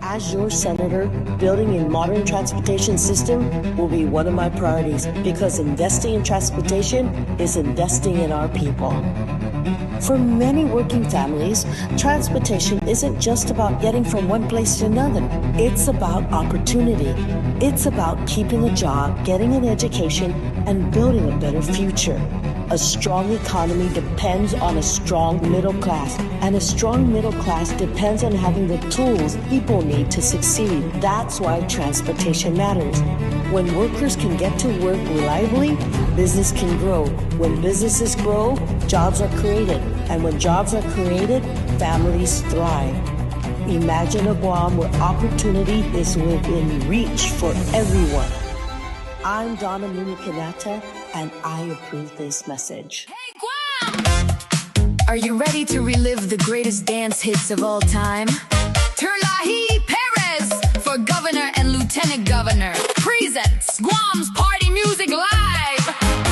As your senator, building a modern transportation system will be one of my priorities because investing in transportation is investing in our people. For many working families, transportation isn't just about getting from one place to another. It's about opportunity. It's about keeping a job, getting an education, and building a better future. A strong economy depends on a strong middle class, and a strong middle class depends on having the tools people need to succeed. That's why transportation matters. When workers can get to work reliably, business can grow. When businesses grow, jobs are created. And when jobs are created, families thrive. Imagine a Guam where opportunity is within reach for everyone. I'm Donna Munikanata, and I approve this message. Hey, Guam! Are you ready to relive the greatest dance hits of all time? Terlahi Perez for Governor and Lieutenant Governor presents Guam's Party Music Live!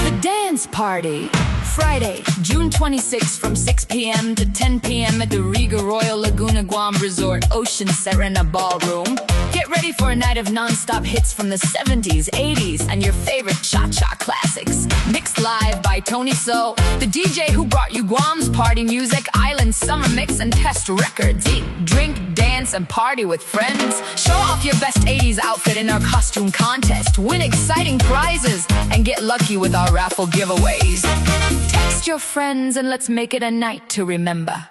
The Dance Party. Friday, June 26th from 6 p.m. to 10 p.m. at the Riga Royal Laguna Guam Resort Ocean Serena Ballroom. Get ready for a night of non-stop hits from the 70s, 80s, and your favorite cha-cha classics. Mixed live by Tony So, the DJ who brought you Guam's party music, island summer mix, and test records. Eat, drink, dance, and party with friends. Show off your best 80s outfit in our costume contest. Win exciting prizes and get lucky with our raffle giveaways. Text your friends and let's make it a night to remember.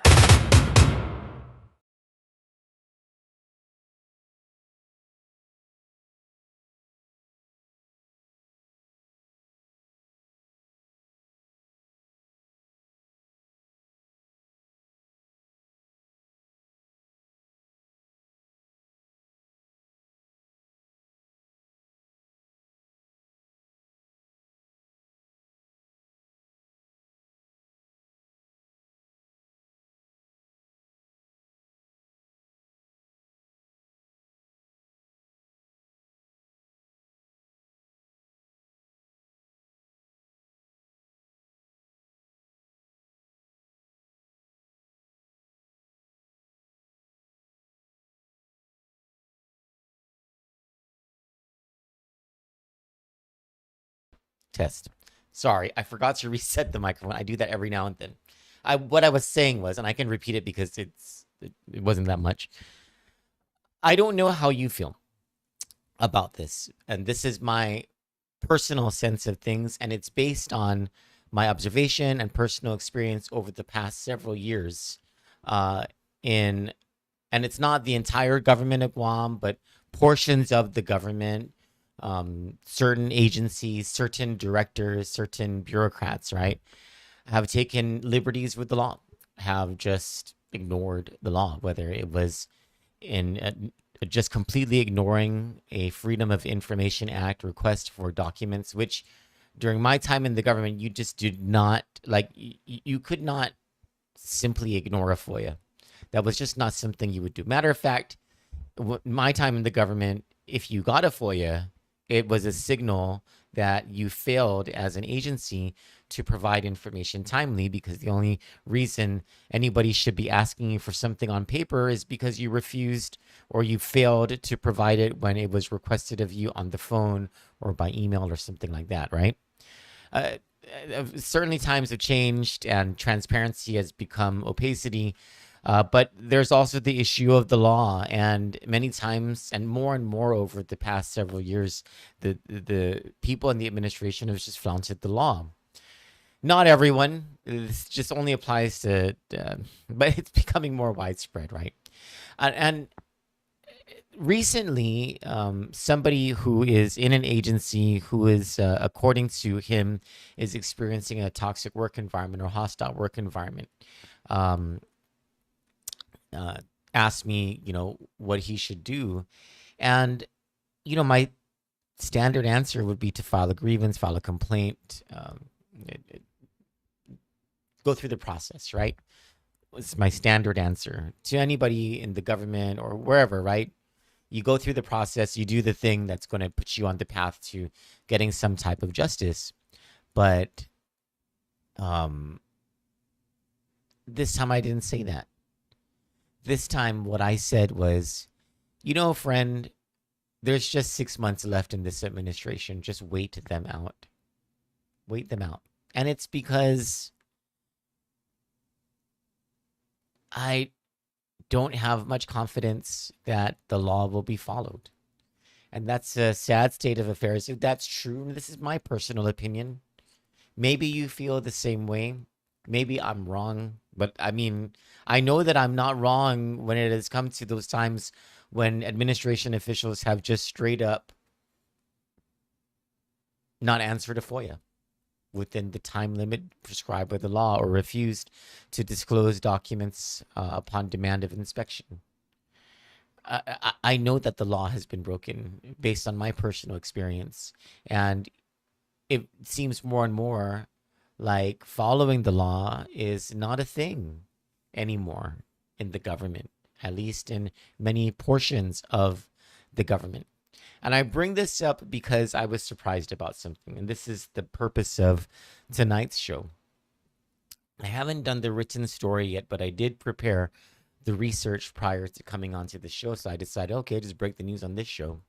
Test. Sorry, I forgot to reset the microphone. I do that every now and then. What I was saying was, and I can repeat it because it wasn't that much. I don't know how you feel about this, and this is my personal sense of things, and it's based on my observation and personal experience over the past several years. And it's not the entire government of Guam, but portions of the government. Certain agencies, certain directors, certain bureaucrats, right, have taken liberties with the law, have just ignored the law, whether it was in just completely ignoring a Freedom of Information Act request for documents, which during my time in the government, you just did not, like, you could not simply ignore a FOIA. That was just not something you would do. Matter of fact, my time in the government, if you got a FOIA, it was a signal that you failed as an agency to provide information timely, because the only reason anybody should be asking you for something on paper is because you refused or you failed to provide it when it was requested of you on the phone or by email or something like that, right? Certainly times have changed and transparency has become opacity. But there's also the issue of the law, and many times, and more over the past several years, the people in the administration have just flaunted the law. Not everyone. This just only applies to, but it's becoming more widespread, right? And recently, somebody who is in an agency who is, according to him, is experiencing a toxic work environment or hostile work environment. Asked me, what he should do. And, my standard answer would be to file a grievance, file a complaint, go through the process, right? It's my standard answer to anybody in the government or wherever, right? You go through the process, you do the thing that's going to put you on the path to getting some type of justice. But this time I didn't say that. This time, what I said was, You know, friend, there's just 6 months left in this administration. Just wait them out. Wait them out. And it's because I don't have much confidence that the law will be followed. And that's a sad state of affairs. If that's true, this is my personal opinion. Maybe you feel the same way. Maybe I'm wrong. But I mean, I know that I'm not wrong when it has come to those times when administration officials have just straight up not answered a FOIA within the time limit prescribed by the law, or refused to disclose documents upon demand of inspection. I know that the law has been broken based on my personal experience, and it seems more and more like following the law is not a thing anymore in the government, at least in many portions of the government. And I bring this up because I was surprised about something, and this is the purpose of tonight's show. I haven't done the written story yet, but I did prepare the research prior to coming onto the show, so I decided, okay, just break the news on this show.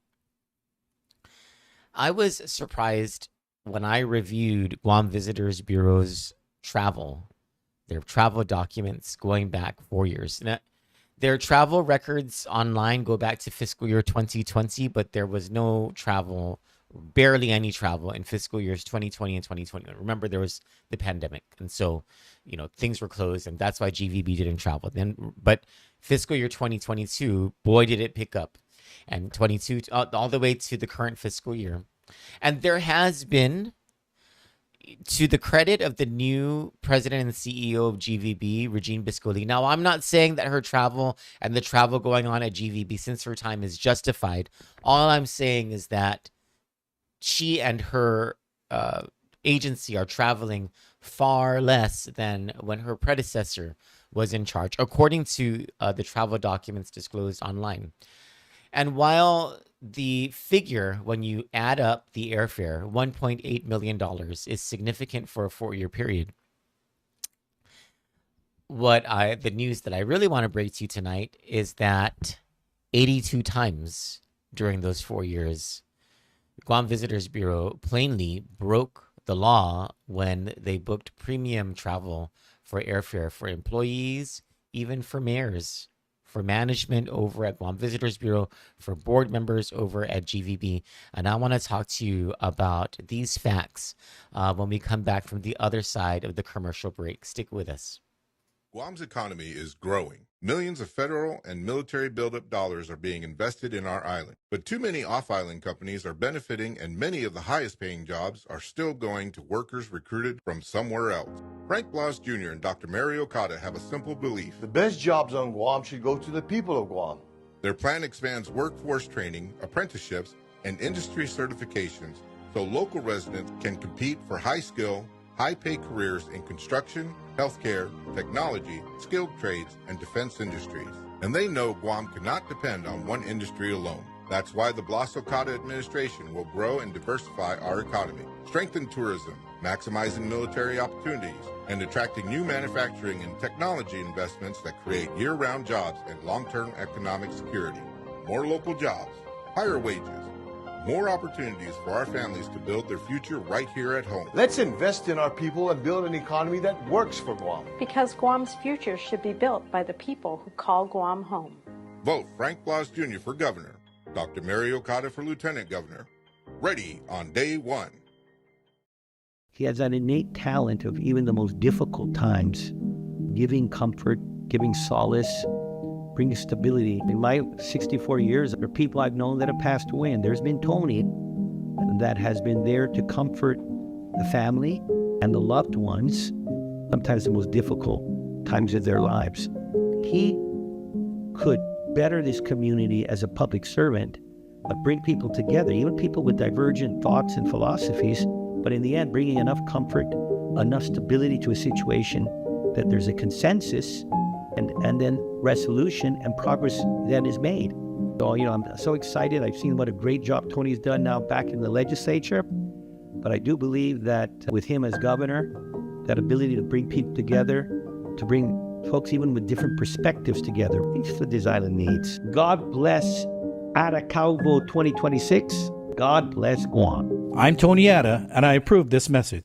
I was surprised when I reviewed Guam Visitors Bureau's their travel documents going back 4 years. Now, their travel records online go back to fiscal year 2020, but there was no travel, barely any travel in fiscal years 2020 and 2021. Remember, there was the pandemic, and so, things were closed, and that's why GVB didn't travel then. But fiscal year 2022, boy, did it pick up, and 22 all the way to the current fiscal year. And there has been, to the credit of the new president and CEO of GVB, Regine Biscoli. Now, I'm not saying that her travel and the travel going on at GVB since her time is justified. All I'm saying is that she and her agency are traveling far less than when her predecessor was in charge, according to the travel documents disclosed online. And while the figure, when you add up the airfare, $1.8 million, is significant for a 4-year period, the news that I really want to break to you tonight is that 82 times during those 4 years, Guam Visitors Bureau plainly broke the law when they booked premium travel for airfare for employees, even for mayors, for management over at Guam Visitors Bureau, for board members over at GVB. And I want to talk to you about these facts when we come back from the other side of the commercial break. Stick with us. Guam's economy is growing. Millions of federal and military buildup dollars are being invested in our island. But too many off-island companies are benefiting, and many of the highest-paying jobs are still going to workers recruited from somewhere else. Frank Blas Jr. and Dr. Mary Okada have a simple belief. The best jobs on Guam should go to the people of Guam. Their plan expands workforce training, apprenticeships, and industry certifications so local residents can compete for high-skill, high-pay careers in construction, healthcare, technology, skilled trades, and defense industries. And they know Guam cannot depend on one industry alone. That's why the Blas Okada administration will grow and diversify our economy, strengthen tourism, maximizing military opportunities, and attracting new manufacturing and technology investments that create year-round jobs and long-term economic security. More local jobs, higher wages, more opportunities for our families to build their future right here at home. Let's invest in our people and build an economy that works for Guam. Because Guam's future should be built by the people who call Guam home. Vote Frank Blas Jr. for governor, Dr. Mary Okada for lieutenant governor. Ready on day one. He has that innate talent of even the most difficult times, giving comfort, giving solace, bringing stability. In my 64 years, there are people I've known that have passed away, and there's been Tony that has been there to comfort the family and the loved ones, sometimes the most difficult times of their lives. He could better this community as a public servant, but bring people together, even people with divergent thoughts and philosophies, but in the end, bringing enough comfort, enough stability to a situation that there's a consensus and then resolution and progress that is made. So, I'm so excited. I've seen what a great job Tony's done now back in the legislature. But I do believe that with him as governor, that ability to bring people together, to bring folks even with different perspectives together, I think that's what this island needs. God bless Atacalvo 2026. God bless Guam. I'm Tony Atta, and I approve this message.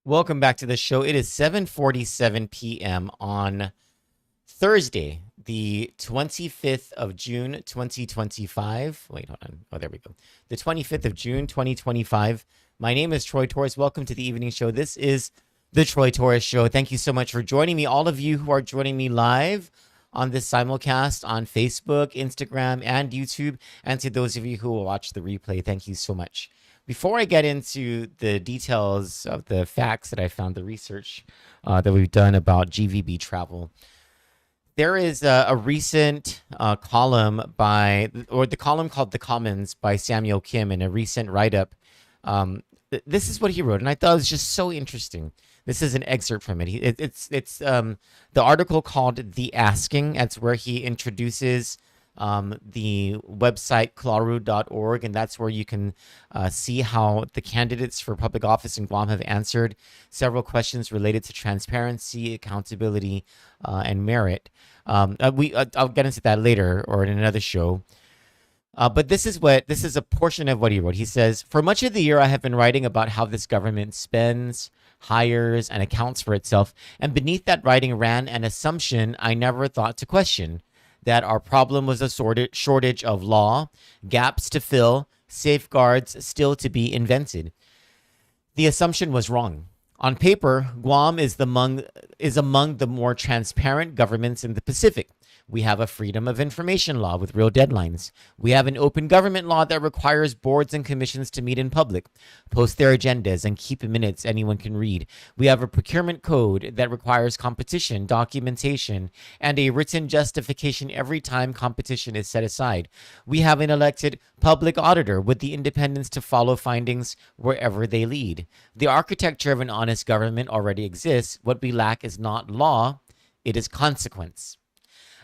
Welcome back to the show. It is 7:47 p.m. on Thursday, the 25th of June, 2025. Wait, hold on. Oh, there we go. The 25th of June, 2025. My name is Troy Torres. Welcome to the evening show. This is the Troy Torres Show. Thank you so much for joining me. All of you who are joining me live on this simulcast on Facebook, Instagram, and YouTube. And to those of you who will watch the replay, thank you so much. Before I get into the details of the facts that I found, the research that we've done about GVB travel, there is a recent column the column called The Commons by Samuel Kim in a recent write-up. This is what he wrote, and I thought it was just so interesting. This is an excerpt from it. It's the article called The Asking. That's where he introduces the website claru.org, and that's where you can see how the candidates for public office in Guam have answered several questions related to transparency, accountability, and merit. I'll get into that later or in another show. But this is a portion of what he wrote. He says, "For much of the year, I have been writing about how this government spends, hires, and accounts for itself. And beneath that writing ran an assumption I never thought to question, that our problem was a shortage of law, gaps to fill, safeguards still to be invented. The assumption was wrong. On paper, Guam is among the more transparent governments in the Pacific. We have a freedom of information law with real deadlines. We have an open government law that requires boards and commissions to meet in public, post their agendas, and keep minutes anyone can read. We have a procurement code that requires competition, documentation, and a written justification every time competition is set aside. We have an elected public auditor with the independence to follow findings wherever they lead. The architecture of an honest government already exists. What we lack is not law, it is consequence.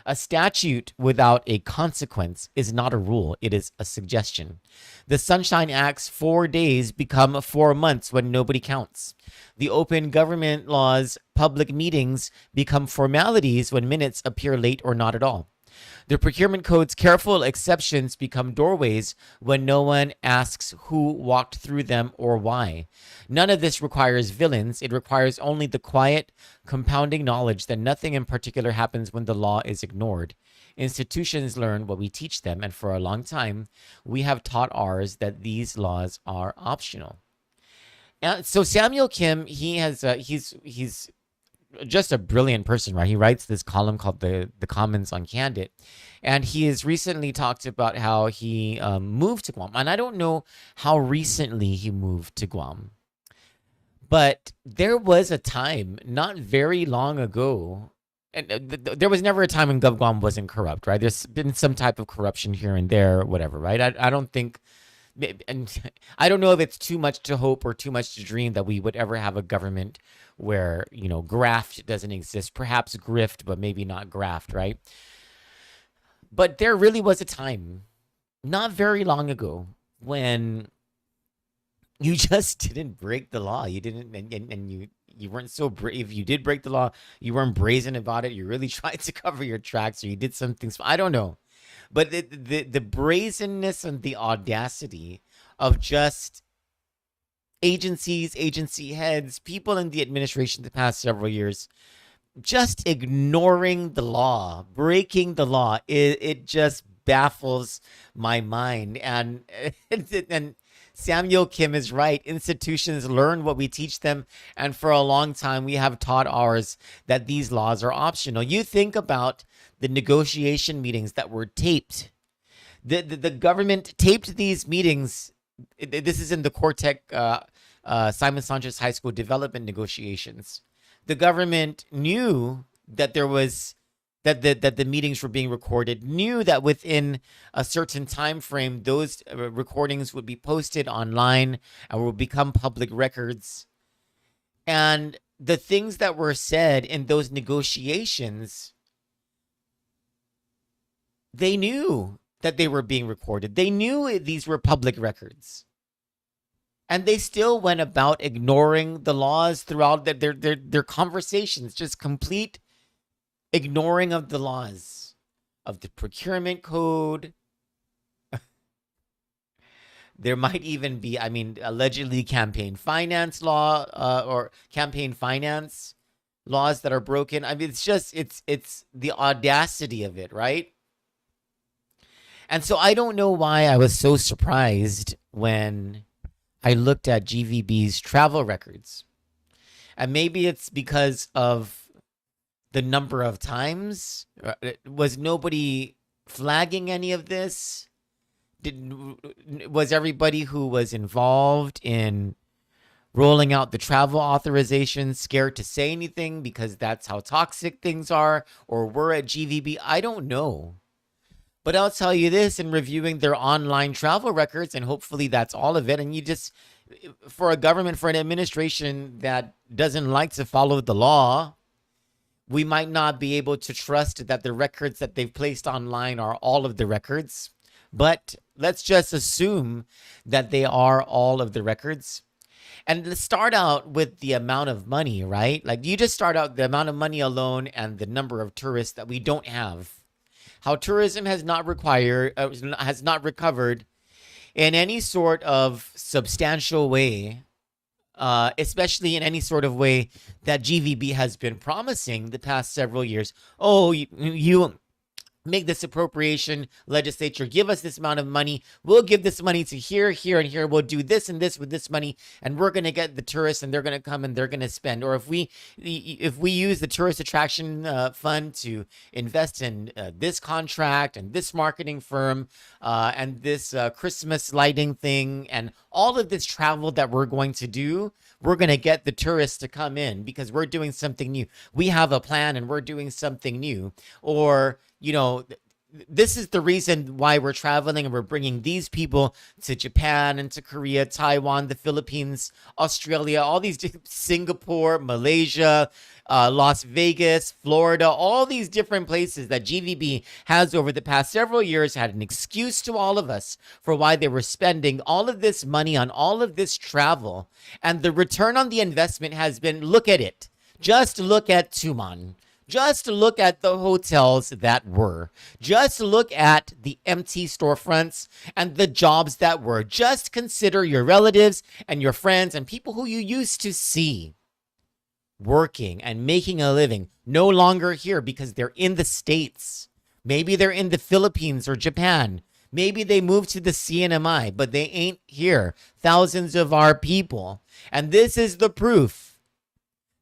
A statute without a consequence is not a rule, it is a suggestion. The Sunshine Act's 4 days become 4 months when nobody counts. The open government law's public meetings become formalities when minutes appear late or not at all. The procurement code's careful exceptions become doorways when no one asks who walked through them or why. None of this requires villains. It requires only the quiet, compounding knowledge that nothing in particular happens when the law is ignored. Institutions learn what we teach them, and for a long time, we have taught ours that these laws are optional." And so Samuel Kim, he's just a brilliant person, right? He writes this column called the Commons on Kandit, and he has recently talked about how he moved to Guam. And I don't know how recently he moved to Guam, but there was a time not very long ago, and there was never a time when Gov Guam wasn't corrupt, right? There's been some type of corruption here and there, whatever, right? I don't think, and I don't know if it's too much to hope or too much to dream that we would ever have a government where, graft doesn't exist. Perhaps grift, but maybe not graft, right? But there really was a time not very long ago when you just didn't break the law. You didn't, and you weren't so brave. If you did break the law, you weren't brazen about it. You really tried to cover your tracks, or you did something. I don't know. But the brazenness and the audacity of just agencies, agency heads, people in the administration the past several years, just ignoring the law, breaking the law, it just baffles my mind. And Samuel Kim is right. Institutions learn what we teach them. And for a long time, we have taught ours that these laws are optional. You think about the negotiation meetings that were taped. The government taped these meetings. This is in the Cortec Simon Sanchez High School development negotiations. The government knew that there was that the meetings were being recorded, knew that within a certain time frame, those recordings would be posted online and will become public records. And the things that were said in those negotiations, they knew that they were being recorded. They knew these were public records. And they still went about ignoring the laws throughout their conversations, just complete ignoring of the laws, of the procurement code, There might even be, I mean, allegedly campaign finance law or campaign finance laws that are broken. I mean, it's just, it's the audacity of it, right? And so I don't know why I was so surprised when I looked at GVB's travel records. And maybe it's because of the number of times. Was nobody flagging any of this? Was everybody who was involved in rolling out the travel authorization scared to say anything because that's how toxic things are, or were at GVB? I don't know. But I'll tell you this, in reviewing their online travel records, and hopefully that's all of it, and you just, for a government, for an administration that doesn't like to follow the law, we might not be able to trust that the records that they've placed online are all of the records. But let's just assume that they are all of the records. And let's start out with the amount of money, right? Like, you just start out the amount of money alone and the number of tourists that we don't have. How tourism has not recovered in any sort of substantial way, especially in any sort of way that GVB has been promising the past several years. Oh, you make this appropriation, legislature, give us this amount of money. We'll give this money to here, here, and here. We'll do this and this with this money, and we're going to get the tourists, and they're going to come and they're going to spend. Or if we use the tourist attraction fund to invest in this contract and this marketing firm and this Christmas lighting thing and all of this travel that we're going to do, we're going to get the tourists to come in because we're doing something new. We have a plan and we're doing something new. Or, you know, this is the reason why we're traveling, and we're bringing these people to Japan and to Korea, Taiwan, the Philippines, Australia, all these Singapore, Malaysia, Las Vegas, Florida, all these different places that GVB has over the past several years had an excuse to all of us for why they were spending all of this money on all of this travel. And the return on the investment has been, look at it. Just look at Tuman. Just look at the hotels that were. Just look at the empty storefronts and the jobs that were. Just consider your relatives and your friends and people who you used to see working and making a living, no longer here because they're in the States. Maybe they're in the Philippines or Japan. Maybe they moved to the CNMI, but they ain't here. Thousands of our people. And this is the proof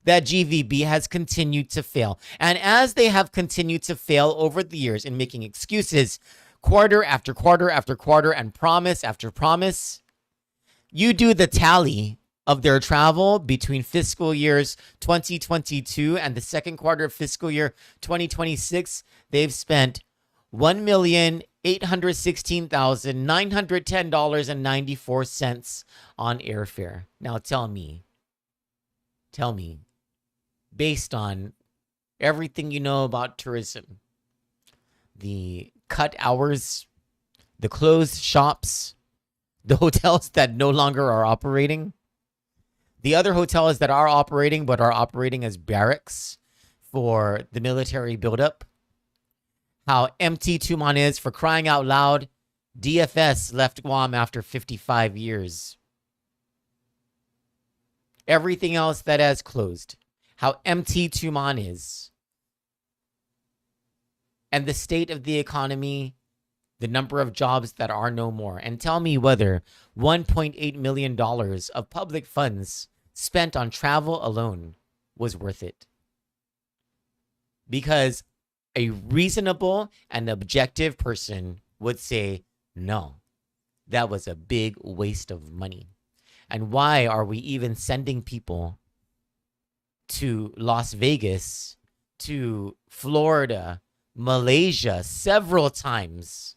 that GVB has continued to fail. And as they have continued to fail over the years in making excuses, quarter after quarter after quarter, and promise after promise, you do the tally of their travel between fiscal years 2022 and the second quarter of fiscal year 2026, they've spent $1,816,910.94 on airfare. Now tell me, based on everything you know about tourism, the cut hours, the closed shops, the hotels that no longer are operating, the other hotels that are operating but are operating as barracks for the military buildup, how empty Tuman is, for crying out loud, DFS left Guam after 55 years. Everything else that has closed, how empty Tuman is, and the state of the economy, the number of jobs that are no more. And tell me whether $1.8 million of public funds spent on travel alone was worth it. Because a reasonable and objective person would say, no, that was a big waste of money. And why are we even sending people to Las Vegas, to Florida, Malaysia several times,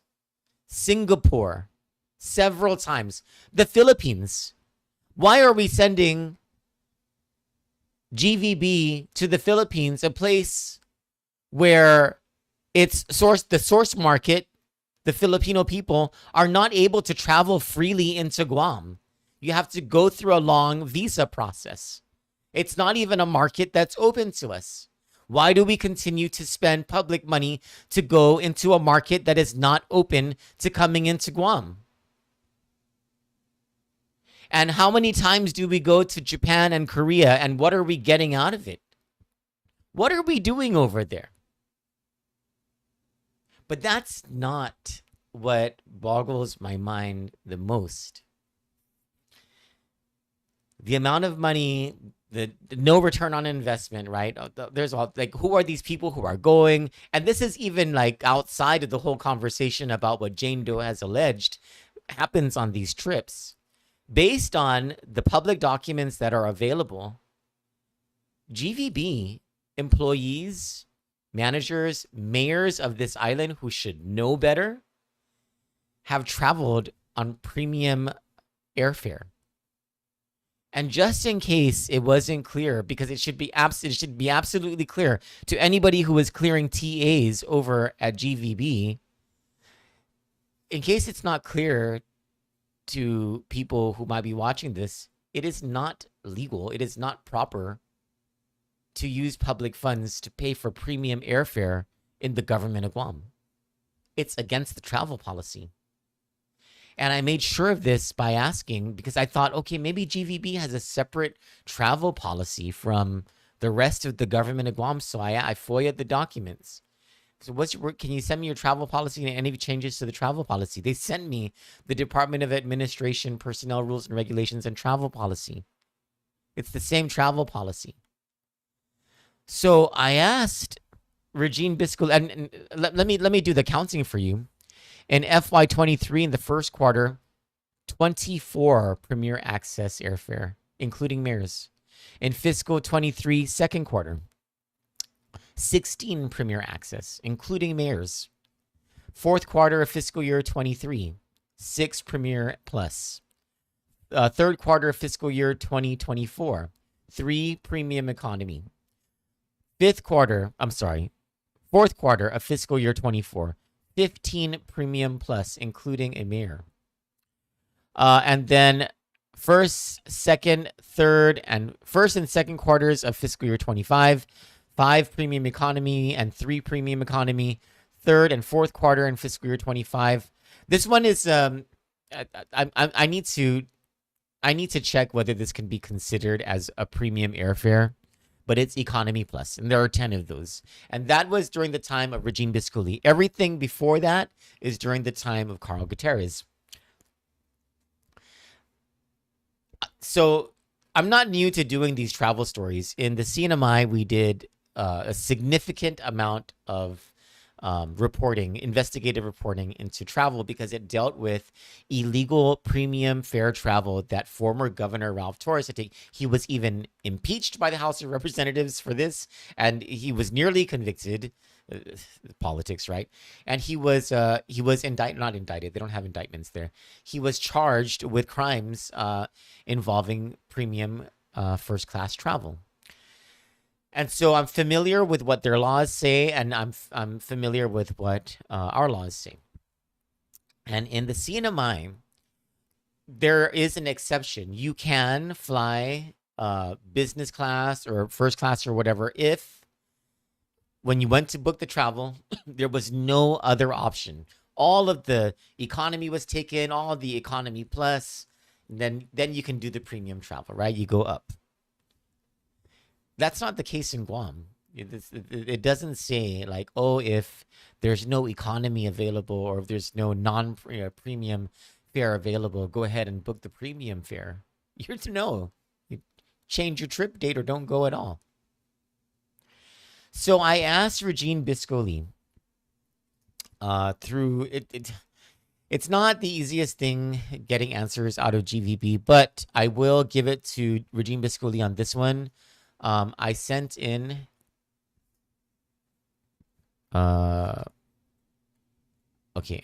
Singapore several times, the Philippines? Why are we sending GVB to the Philippines, a place where the source market, the Filipino people, are not able to travel freely into Guam? You have to go through a long visa process. It's not even a market that's open to us. Why do we continue to spend public money to go into a market that is not open to coming into Guam? And how many times do we go to Japan and Korea, and what are we getting out of it? What are we doing over there? But that's not what boggles my mind the most. The amount of money, the no return on investment, right? There's all like, who are these people who are going? And this is even like outside of the whole conversation about what Jane Doe has alleged happens on these trips. Based on the public documents that are available, GVB employees, managers, mayors of this island who should know better have traveled on premium airfare. And just in case it wasn't clear, because it should be absolutely clear to anybody who is clearing TAs over at GVB, in case it's not clear to people who might be watching this, it is not legal, it is not proper to use public funds to pay for premium airfare in the government of Guam. It's against the travel policy. And I made sure of this by asking, because I thought, okay, maybe GVB has a separate travel policy from the rest of the government of Guam. So I FOIA'd the documents. So can you send me your travel policy and any changes to the travel policy? They sent me the Department of Administration Personnel Rules and Regulations and Travel Policy. It's the same travel policy. So I asked Regine Biscoe, and let me do the counting for you. In FY23, in the first quarter, 24 Premier Access airfare, including mayors. In fiscal 23, second quarter, 16 Premier Access, including mayors. Fourth quarter of fiscal year 23, 6 Premier Plus. Third quarter of fiscal year 2024, 3 Premium Economy. Fourth quarter of fiscal year 24, 15 Premium Plus, including a mayor. And then first and second quarters of fiscal year 25, 5 Premium Economy and 3 Premium Economy. Third and fourth quarter in fiscal year 25. This one is I need to check whether this can be considered as a premium airfare, but it's Economy Plus, and there are 10 of those. And that was during the time of Regine Biscoe. Everything before that is during the time of Carl Gutierrez. So I'm not new to doing these travel stories. In the CNMI, we did a significant amount of investigative reporting into travel, because it dealt with illegal premium fare travel that former Governor Ralph Torres had taken. He was even impeached by the House of Representatives for this, and he was nearly convicted. Politics, right? And he was not indicted. They don't have indictments there. He was charged with crimes involving premium first class travel. And so I'm familiar with what their laws say, and I'm familiar with what our laws say. And in the CNMI, there is an exception. You can fly business class or first class or whatever if, when you went to book the travel, there was no other option. All of the economy was taken, all of the Economy Plus, then you can do the premium travel, right? You go up. That's not the case in Guam. It doesn't say like, oh, if there's no economy available or if there's no non-premium fare available, go ahead and book the premium fare. You're to know. You change your trip date or don't go at all. So I asked Regine Biscoe through it. It's not the easiest thing getting answers out of GVB, but I will give it to Regine Biscoe on this one. I sent in okay,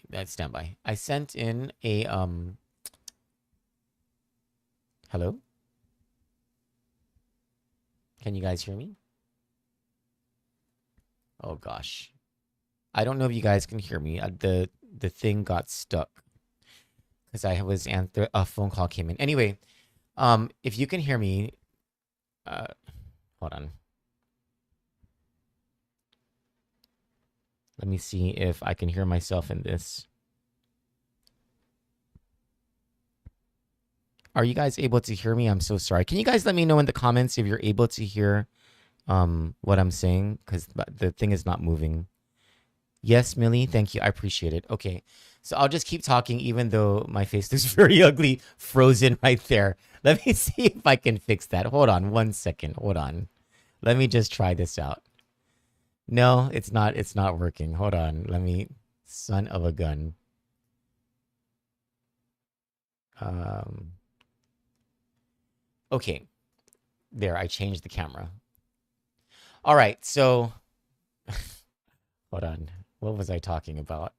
that's standby. I sent in a hello? Can you guys hear me? Oh gosh. I don't know if you guys can hear me. The thing got stuck because I was a phone call came in. Anyway, if you can hear me, hold on. Let me see if I can hear myself in this. Are you guys able to hear me? I'm so sorry. Can you guys let me know in the comments if you're able to hear what I'm saying? Because the thing is not moving. Yes, Millie, thank you. I appreciate it. Okay, so I'll just keep talking even though my face looks very ugly, frozen right there. Let me see if I can fix that. Hold on 1 second. Hold on. Let me just try this out. No, it's not working. Hold on. Let me, son of a gun. Okay. There, I changed the camera. All right, so hold on. What was I talking about?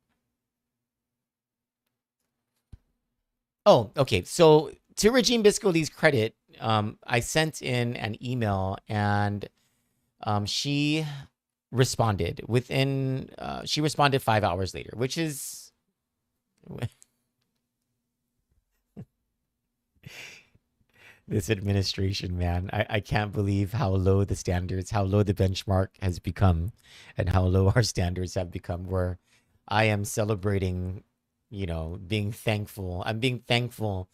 Oh, okay. So to Regine Biscoli's credit, I sent in an email and she responded within, she responded 5 hours later, which is, this administration, man, I can't believe how low the standards, how low the benchmark has become and how low our standards have become, where I am celebrating, you know, being thankful. I'm being thankful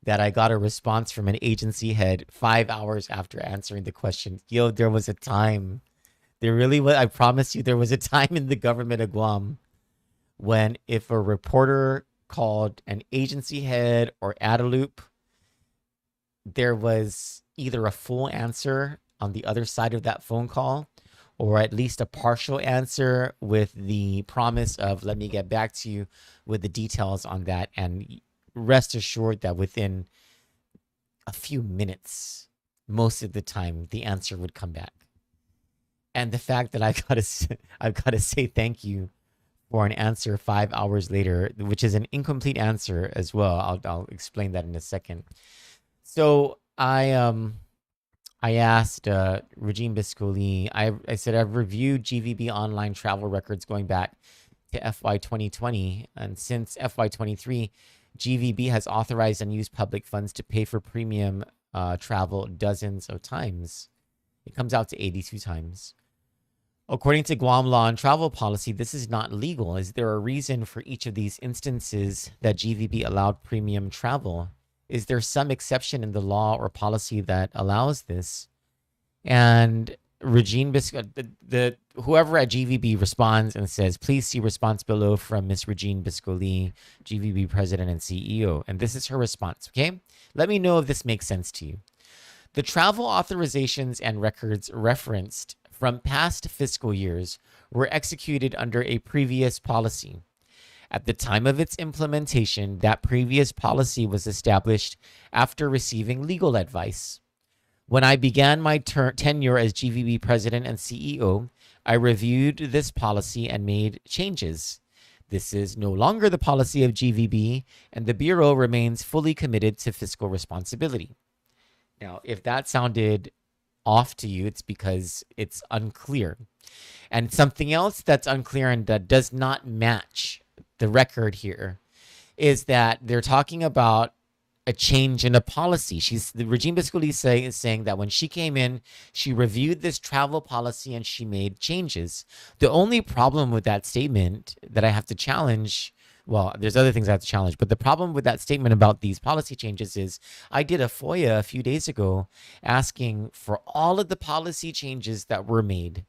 that I got a response from an agency head 5 hours after answering the question. Yo, there was a time. There really was. I promise you, there was a time in the government of Guam when if a reporter called an agency head or Adaloop, there was either a full answer on the other side of that phone call or at least a partial answer with the promise of, let me get back to you with the details on that. And rest assured that within a few minutes, most of the time, the answer would come back. And the fact that I've got to say thank you for an answer 5 hours later, which is an incomplete answer as well. I'll explain that in a second. So I asked Regine Biscoli, I said, I've reviewed GVB online travel records going back to FY 2020. And since FY 23, GVB has authorized and used public funds to pay for premium travel dozens of times. It comes out to 82 times. According to Guam law and travel policy, this is not legal. Is there a reason for each of these instances that GVB allowed premium travel? Is there some exception in the law or policy that allows this? And Regine Biscoli, whoever at GVB responds and says, please see response below from Miss Regine Biscoli, GVB president and CEO. And this is her response, okay? Let me know if this makes sense to you. The travel authorizations and records referenced from past fiscal years were executed under a previous policy. At the time of its implementation, that previous policy was established after receiving legal advice. When I began my tenure as GVB president and CEO, I reviewed this policy and made changes. This is no longer the policy of GVB, and the Bureau remains fully committed to fiscal responsibility. Now, if that sounded off to you, it's because it's unclear. And something else that's unclear and that does not match the record here is that they're talking about a change in a policy. Regine Biscoli is saying that when she came in, she reviewed this travel policy and she made changes. The only problem with that statement that I have to challenge, well, there's other things I have to challenge, but the problem with that statement about these policy changes is I did a FOIA a few days ago asking for all of the policy changes that were made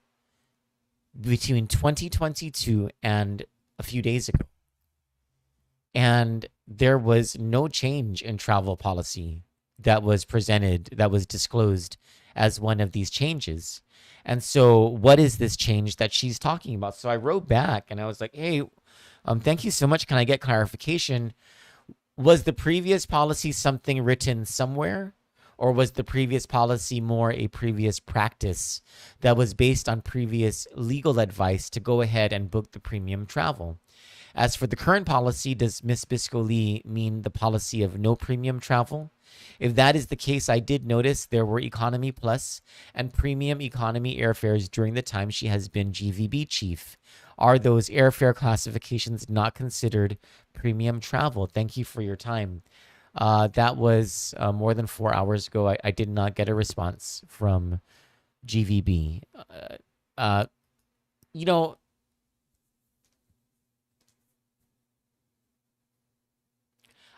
between 2022 and a few days ago. And there was no change in travel policy that was presented, that was disclosed as one of these changes. And so what is this change that she's talking about? So I wrote back and I was like, hey, thank you so much. Can I get clarification? Was the previous policy something written somewhere? Or was the previous policy more a previous practice that was based on previous legal advice to go ahead and book the premium travel? As for the current policy, does Ms. Biscoli mean the policy of no premium travel? If that is the case, I did notice there were Economy Plus and Premium Economy airfares during the time she has been GVB chief. Are those airfare classifications not considered premium travel? Thank you for your time. That was more than 4 hours ago. I did not get a response from GVB. You know,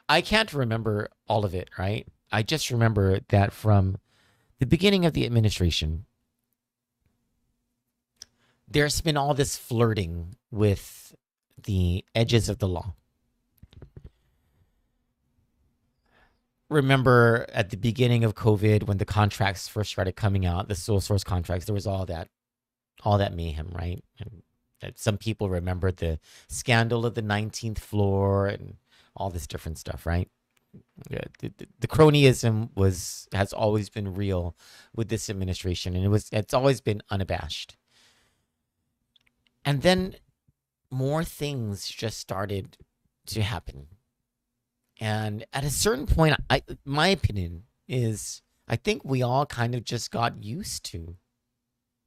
I can't remember all of it, right? I just remember that from the beginning of the administration, there's been all this flirting with the edges of the law. Remember at the beginning of COVID, when the contracts first started coming out, the sole source contracts, there was all that mayhem, right? And some people remember the scandal of the 19th floor and all this different stuff, right? Yeah, the cronyism has always been real with this administration, and it's always been unabashed. And then more things just started to happen. And at a certain point, my opinion is, I think we all kind of just got used to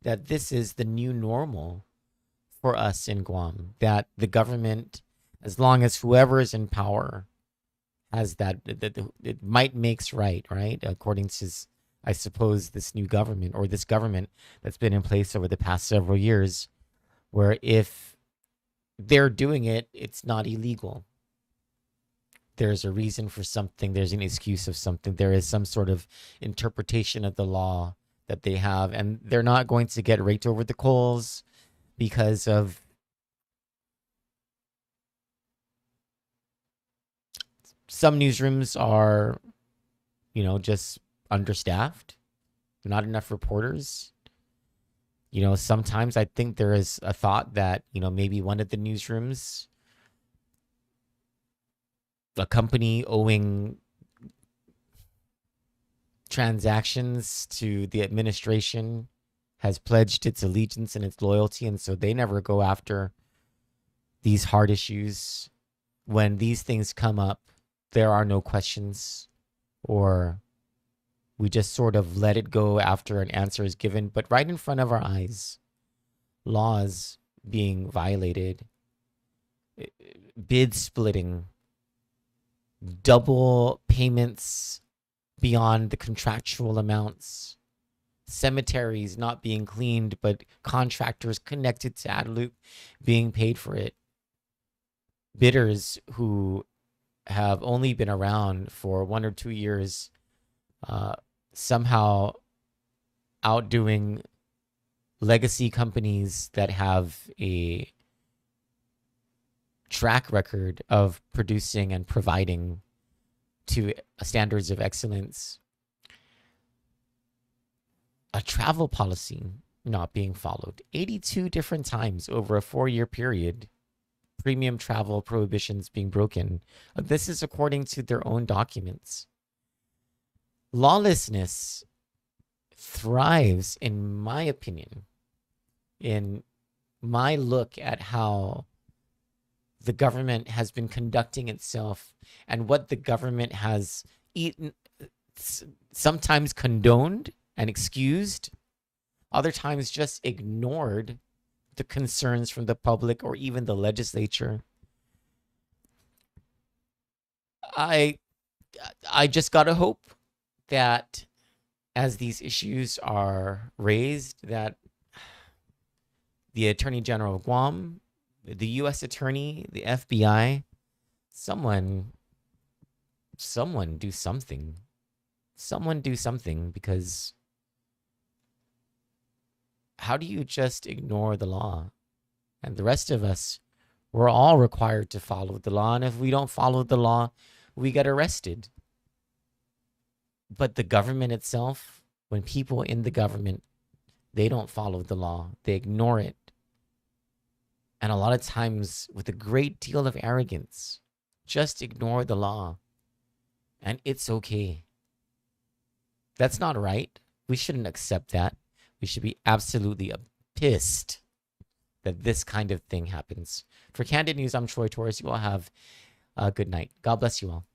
that this is the new normal for us in Guam, that the government, as long as whoever is in power has that it might makes right, according to, I suppose, this new government, or this government that's been in place over the past several years, where if they're doing it, it's not illegal. There's a reason for something. There's an excuse of something. There is some sort of interpretation of the law that they have, and they're not going to get raked over the coals because of some newsrooms are, just understaffed, not enough reporters. Sometimes I think there is a thought that, maybe one of the newsrooms, a company owing transactions to the administration, has pledged its allegiance and its loyalty, and so they never go after these hard issues. When these things come up, there are no questions, or we just sort of let it go after an answer is given. But right in front of our eyes, laws being violated, bid splitting, double payments beyond the contractual amounts, cemeteries not being cleaned, but contractors connected to Adelup being paid for it. Bidders who have only been around for 1 or 2 years, somehow outdoing legacy companies that have a track record of producing and providing to standards of excellence. A travel policy not being followed 82 different times over a 4-year period. Premium travel prohibitions being broken. This is according to their own documents. Lawlessness thrives, in my opinion, in my look at how the government has been conducting itself and what the government has sometimes condoned and excused, other times just ignored the concerns from the public or even the legislature. I just gotta hope that as these issues are raised, that the Attorney General of Guam, the U.S. Attorney, the FBI, someone do something. Someone do something, because how do you just ignore the law? And the rest of us, we're all required to follow the law. And if we don't follow the law, we get arrested. But the government itself, when people in the government, they don't follow the law, they ignore it. And a lot of times, with a great deal of arrogance, just ignore the law. And it's okay. That's not right. We shouldn't accept that. We should be absolutely pissed that this kind of thing happens. For Kandit News, I'm Troy Torres. You all have a good night. God bless you all.